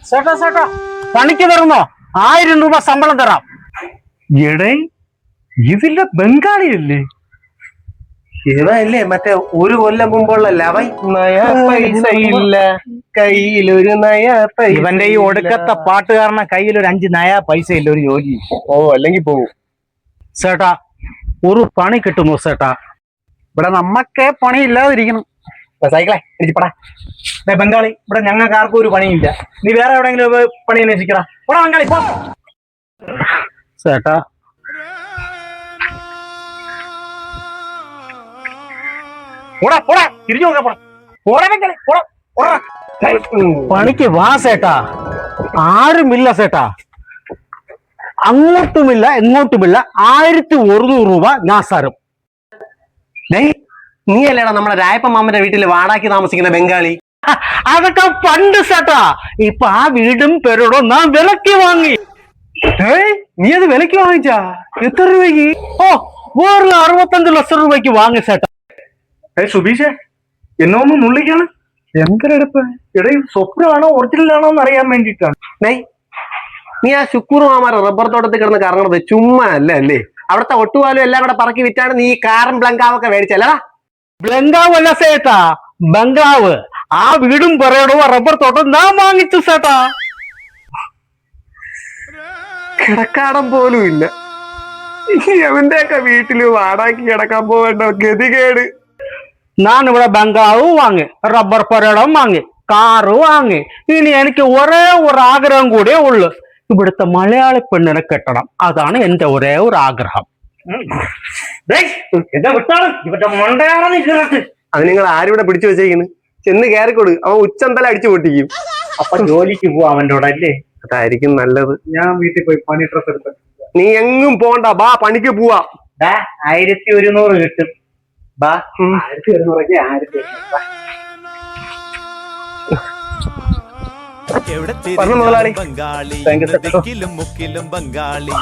ചേട്ടാ ചേട്ടാ പണിക്ക് വരുന്നോ? 1000 രൂപ ശമ്പളം തരാം. എടേ ഇതില്ല ബംഗാളിയല്ലേ? ഇവല്ലേ മറ്റേ ഒരു കൊല്ലം മുമ്പുള്ള ലവൻ. നയാ പൈസ ഇല്ല കയ്യിലൊരു നയാ പൈസ. ഇവന്റെ ഈ ഒടുക്കത്തെ പാട്ടുകാരനെ കയ്യിൽ ഒരു 5 നയാ പൈസ ഇല്ല, ഒരു ജോലി. അല്ലെങ്കിൽ പോവും. ചേട്ടാ ഒരു പണി കിട്ടുമോ ചേട്ടാ? ഇവിടെ നമ്മക്കേ പണി ഇല്ലാതിരിക്കണം. സൈക്കിളെ ഇടിച്ചപ്പടാ. ബംഗാളി, ഇവിടെ ഞങ്ങൾക്ക് ആർക്കും ഒരു പണിയില്ല. നീ വേറെ എവിടെയെങ്കിലും പണി അന്വേഷിക്കടാ. പോടാ ബംഗാളി പോ. ചേട്ടാ പോടാ പോടാ, തിരിഞ്ഞു നോക്കാം. പോടാ പോടാ ബംഗാളി, പോടാ പോടാ. പണിക്ക് വാ സേട്ടാ. ആരുമില്ല സേട്ടാ, അങ്ങോട്ടുമില്ല എങ്ങോട്ടുമില്ല. 1100 രൂപ ഞാൻ തരും. നീ അല്ലേടാ നമ്മുടെ രായപ്പ മാമന്റെ വീട്ടിൽ വാടാക്കി താമസിക്കുന്ന ബംഗാളി? അതൊക്കെ പണ്ട് സേട്ടാ. ഇപ്പൊ ആ വീടും പെരടോ ഞാൻ വിലക്ക് വാങ്ങി. നീ അത് വിലക്ക് വാങ്ങിച്ചാ? എത്ര രൂപയ്ക്ക്? ഓ, വേറെ 65 ലക്ഷം രൂപയ്ക്ക് വാങ്ങി സേട്ടാ. സുബീഷേ, എന്നോ ഒന്ന് നുള്ളിക്കാണ്. എന്തൊരെടുപ്പ് എടേ, സ്വപ്നമാണോ ഒറിജിനലാണോ എന്ന് അറിയാൻ വേണ്ടിട്ടാണ്. നീ ആ ശുക്കൂർ മാമാരെ റബ്ബർ തോട്ടത്തിൽ കിടന്ന് കറങ്ങണത് ചുമ്മാ അല്ലേ? അവിടുത്തെ ഒട്ടുപാലും എല്ലാം കൂടെ പറക്കി വിറ്റാണ് നീ കാറും ബ്ലങ്കാവൊക്കെ മേടിച്ചല്ലടാ? ബ്ലങ്കാവ് അല്ല സേട്ടാ, ബംഗ്ലാവ്. ആ വീടും പെരടോ റബ്ബർ തോട്ടം ഞാൻ വാങ്ങിച്ചു സേട്ടാ. കിടക്കാടം പോലും ഇല്ല. അവന്റെയൊക്കെ വീട്ടില് വാടാക്കി കിടക്കാൻ പോവേണ്ട ഗതികേട്. ഞാൻ ഇവിടെ ബംഗ്ലാവ് വാങ്ങി, റബ്ബർ പെരടം വാങ്ങി, കാറ് വാങ്ങി. ഇനി എനിക്ക് ഒരേ ഒരു ആഗ്രഹം കൂടിയേ ഉള്ളു, ഇവിടുത്തെ മലയാളി പെണ്ണിനെ കെട്ടണം. അതാണ് എന്റെ ഒരേ ഒരു ആഗ്രഹം. എന്താ വിട്ടാണ് ഇവന്റെ മണ്ടയാണെന്ന് കേറട്ട്. അത് നിങ്ങൾ ആരിവിടെ പിടിച്ചു വെച്ചേക്കുന്നു? ചെന്ന് കയറിക്കൊടു, അവൻ ഉച്ചന്തല അടിച്ചു പൊട്ടിക്കും. അപ്പൊ ജോലിക്ക് പോവാ അവന്റെ കൂടെ അല്ലേ? അതായിരിക്കും നല്ലത്. ഞാൻ വീട്ടിൽ പോയി പണി ഡ്രസ് എടുത്ത. നീ എങ്ങും പോണ്ട, ബാ പണിക്ക് പോവാ. 1100 കിട്ടും. ബാ. 1100 1000. എവിടെ തിരിഞ്ഞാലും ബംഗാളി, ദിക്കിലും മുക്കിലും ബംഗാളി.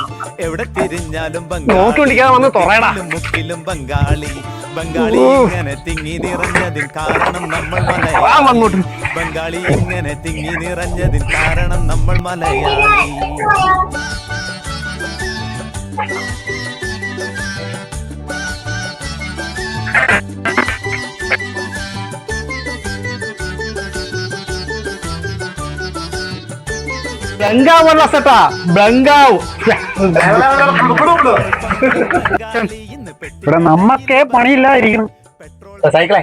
എവിടെ തിരിഞ്ഞാലും ബംഗാളി, മുക്കിലും ബംഗാളി. ബംഗാളി ഇങ്ങനെ തിങ്ങി നിറഞ്ഞതിൻ കാരണം നമ്മൾ മലയാളി. ബംഗാളി ഇങ്ങനെ തിങ്ങി നിറഞ്ഞതിൻ കാരണം നമ്മൾ മലയാളി. ബംഗാവ് അല്ല സേട്ടാ, ബംഗാവ്. ഇവിടെ നമ്മക്കേ പണിയില്ലാതിരിക്കണം. സൈക്കിളെ